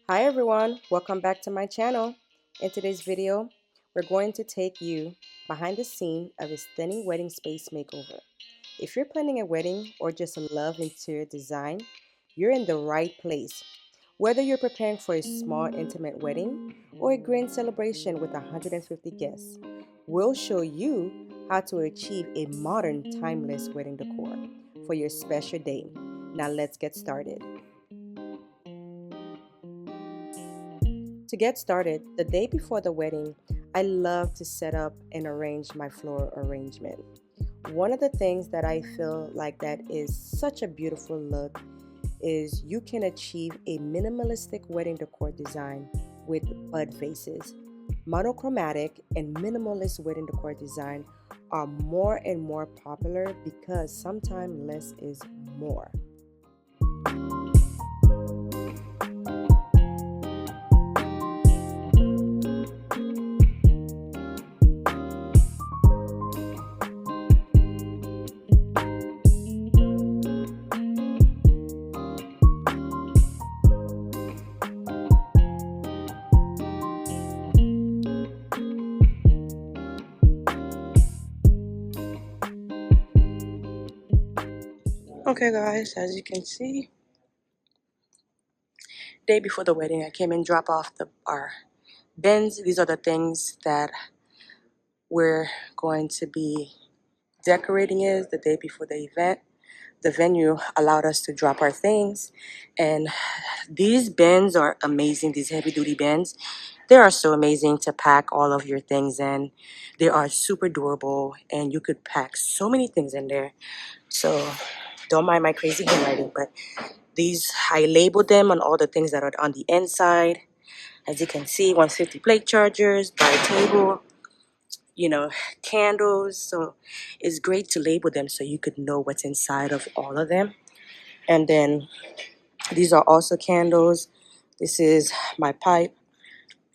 Hi everyone, welcome back to my channel. In today's video, we're going to take you behind the scene of a stunning wedding space makeover. If you're planning a wedding or just love interior design, you're in the right place. Whether you're preparing for a small intimate wedding or a grand celebration with 150 guests, we'll show you how to achieve a modern, timeless wedding decor for your special day. Now let's get started. To get started, the day before the wedding, I love to set up and arrange my floral arrangement. One of the things that I feel like that is such a beautiful look is you can achieve a minimalistic wedding decor design with bud vases. Monochromatic and minimalist wedding decor design are more and more popular because sometimes less is more. Okay guys, as you can see, day before the wedding I came and dropped off our bins. These are the things that we're going to be decorating is the day before the event. The venue allowed us to drop our things, and these bins are amazing. These heavy duty bins, they are so amazing to pack all of your things in. They are super durable and you could pack so many things in there. So don't mind my crazy handwriting, but these, I labeled them on all the things that are on the inside. As you can see, 150 plate chargers, bar table, candles. So it's great to label them so you could know what's inside of all of them. And then these are also candles. This is my pipe,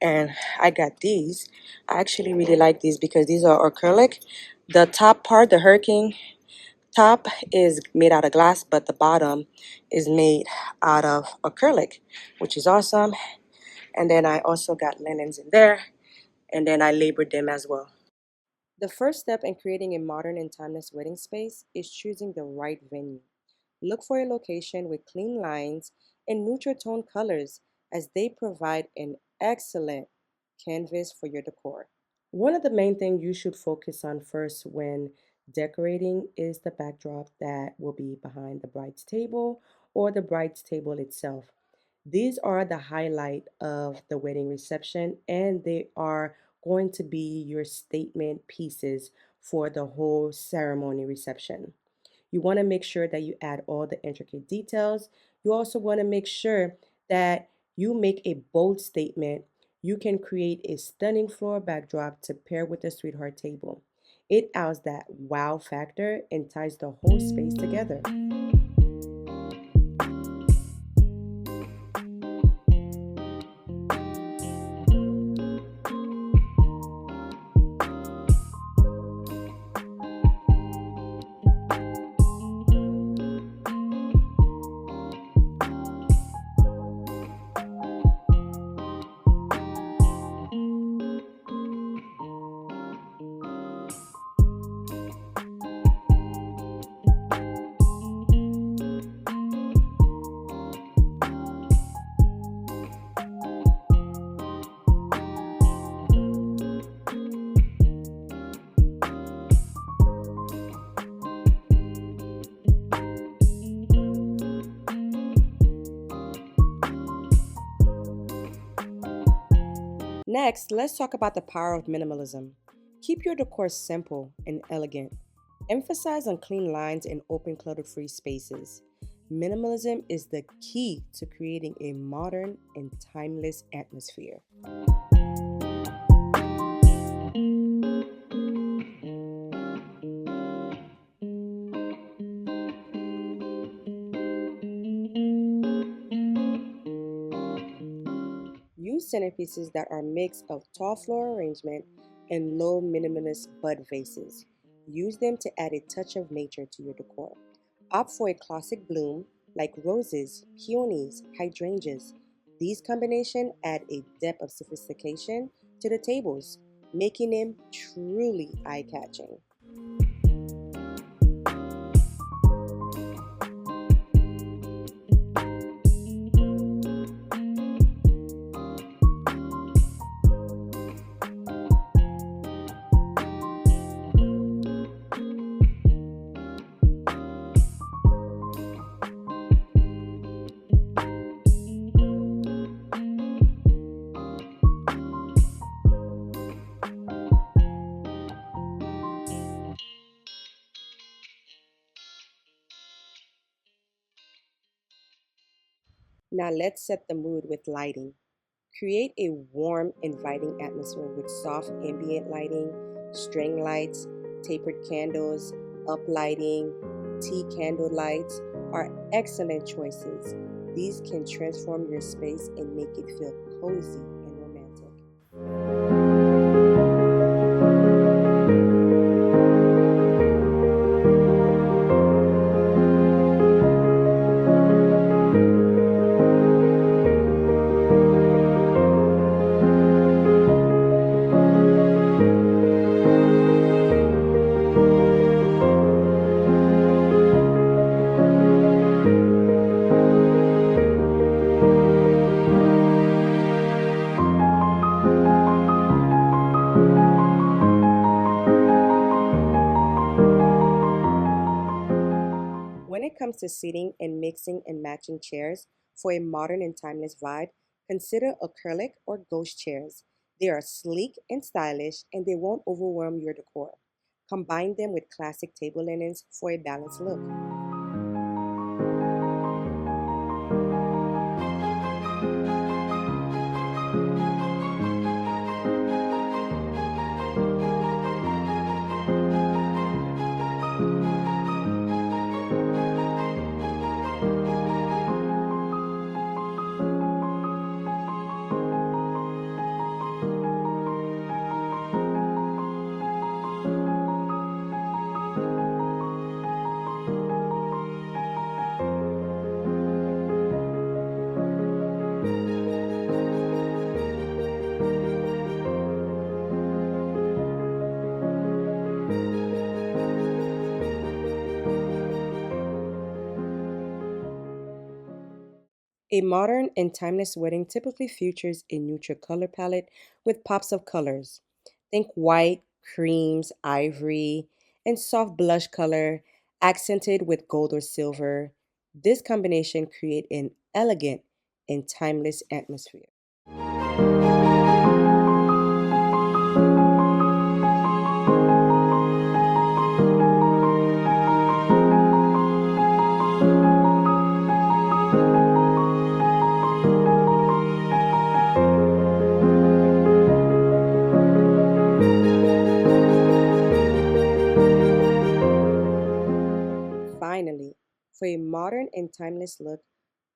and I got these. I actually really like these because these are acrylic. The top part, the hurricane top, is made out of glass, but the bottom is made out of acrylic, which is awesome. And then I also got linens in there, and then I labored them as well. The first step in creating a modern and timeless wedding space is choosing the right venue. Look for a location with clean lines and neutral tone colors, as they provide an excellent canvas for your decor. One of the main things you should focus on first when decorating is the backdrop that will be behind the bride's table or the bride's table itself. These are the highlight of the wedding reception, and they are going to be your statement pieces for the whole ceremony reception. You want to make sure that you add all the intricate details. You also want to make sure that you make a bold statement. You can create a stunning floral backdrop to pair with the sweetheart table. It adds that wow factor and ties the whole space together. Next, let's talk about the power of minimalism. Keep your decor simple and elegant. Emphasize on clean lines and open clutter-free spaces. Minimalism is the key to creating a modern and timeless atmosphere. Use centerpieces that are a mix of tall floral arrangement and low minimalist bud vases. Use them to add a touch of nature to your decor. Opt for a classic bloom like roses, peonies, hydrangeas. These combinations add a depth of sophistication to the tables, making them truly eye-catching. Now let's set the mood with lighting. Create a warm, inviting atmosphere with soft ambient lighting, string lights, tapered candles, up lighting, tea candle lights are excellent choices. These can transform your space and make it feel cozy and romantic. When it comes to seating and mixing and matching chairs for a modern and timeless vibe, consider acrylic or ghost chairs. They are sleek and stylish and they won't overwhelm your decor. Combine them with classic table linens for a balanced look. A modern and timeless wedding typically features a neutral color palette with pops of colors. Think white, creams, ivory, and soft blush color, accented with gold or silver. This combination creates an elegant and timeless atmosphere. Finally, for a modern and timeless look,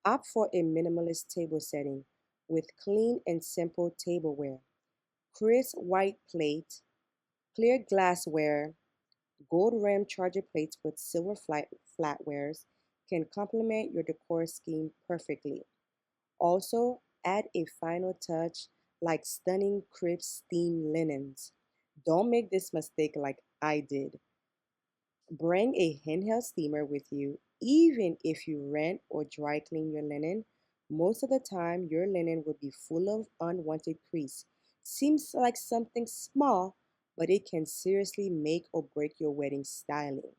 opt for a minimalist table setting with clean and simple tableware. Crisp white plate, clear glassware, gold rimmed charger plates with silver flatwares can complement your decor scheme perfectly. Also, add a final touch like stunning crisp steam linens. Don't make this mistake like I did. Bring a handheld steamer with you, even if you rent or dry clean your linen. Most of the time, your linen will be full of unwanted crease. Seems like something small, but it can seriously make or break your wedding styling.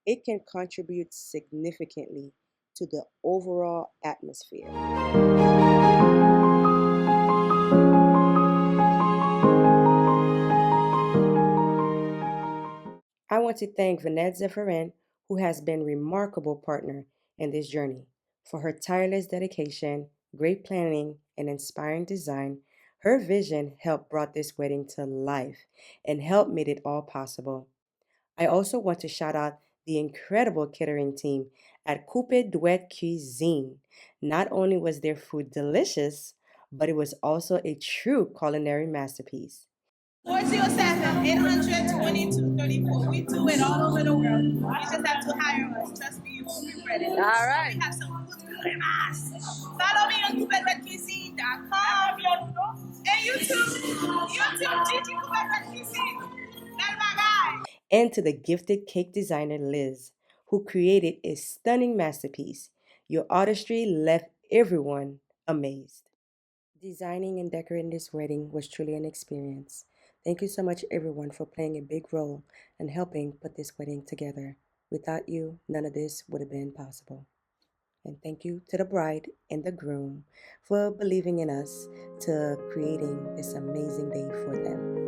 It can contribute significantly to the overall atmosphere. I want to thank Vanette Zephyrin, who has been a remarkable partner in this journey. For her tireless dedication, great planning, and inspiring design, her vision helped brought this wedding to life and helped made it all possible. I also want to shout out the incredible catering team at Coupe Duet Cuisine. Not only was their food delicious, but it was also a true culinary masterpiece. 407-800-2234. We do it all over the world. You just have to hire us. Trust me, you won't regret it. All right. We have some Follow me on CouperRedQC.com and YouTube Gigi CouperRedQC. That's my guy. And to the gifted cake designer Liz, who created a stunning masterpiece. Your artistry left everyone amazed. Designing and decorating this wedding was truly an experience. Thank you so much, everyone, for playing a big role and helping put this wedding together. Without you, none of this would have been possible. And thank you to the bride and the groom for believing in us to creating this amazing day for them.